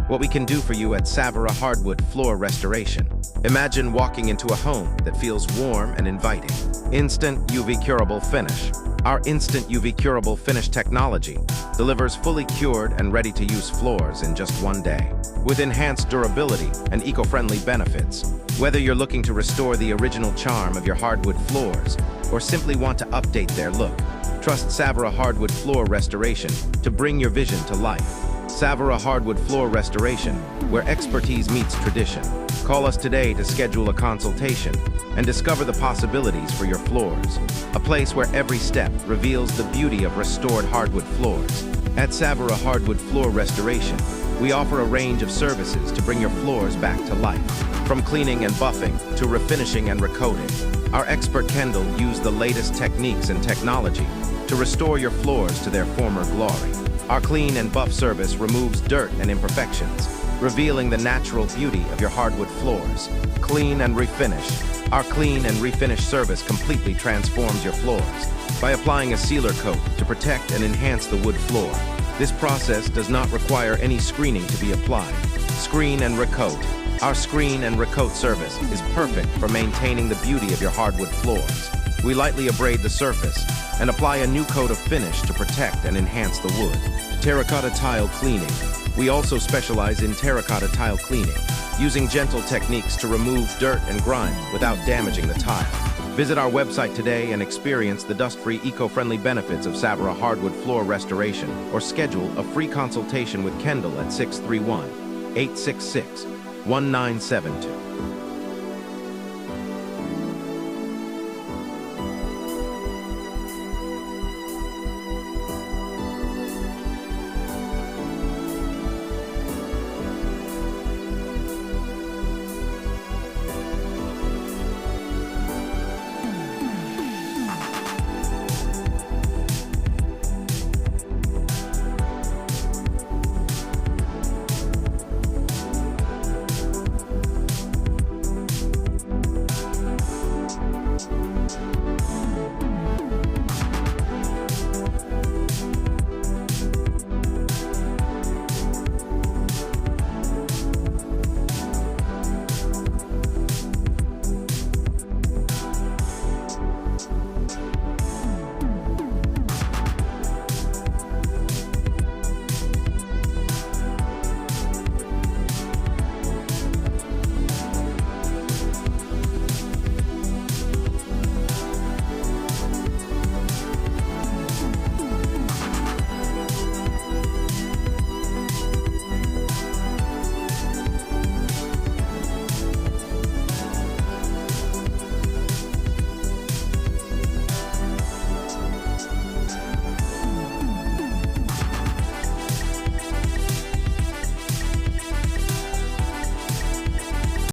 what we can do for you at Savera Hardwood Floor Restoration. Imagine walking into a home that feels warm and inviting. Instant UV-Curable Finish. Our Instant UV-Curable Finish technology delivers fully cured and ready-to-use floors in just one day. With enhanced durability and eco-friendly benefits, whether you're looking to restore the original charm of your hardwood floors or simply want to update their look, trust Savera Hardwood Floor Restoration to bring your vision to life. Savera Hardwood Floor Restoration, where expertise meets tradition. Call us today to schedule a consultation and discover the possibilities for your floors. A place where every step reveals the beauty of restored hardwood floors. At Savera Hardwood Floor Restoration, we offer a range of services to bring your floors back to life. From cleaning and buffing to refinishing and recoating, our expert Kendall used the latest techniques and technology to restore your floors to their former glory. Our clean and buff service removes dirt and imperfections, revealing the natural beauty of your hardwood floors. Clean and refinish. Our clean and refinish service completely transforms your floors by applying a sealer coat to protect and enhance the wood floor. This process does not require any screening to be applied. Screen and recoat. Our screen and recoat service is perfect for maintaining the beauty of your hardwood floors. We lightly abrade the surface and apply a new coat of finish to protect and enhance the wood. Terracotta tile cleaning. We also specialize in terracotta tile cleaning, using gentle techniques to remove dirt and grime without damaging the tile. Visit our website today and experience the dust-free, eco-friendly benefits of Savera Hardwood Floor Restoration, or schedule a free consultation with Kendall at 631-866-1972.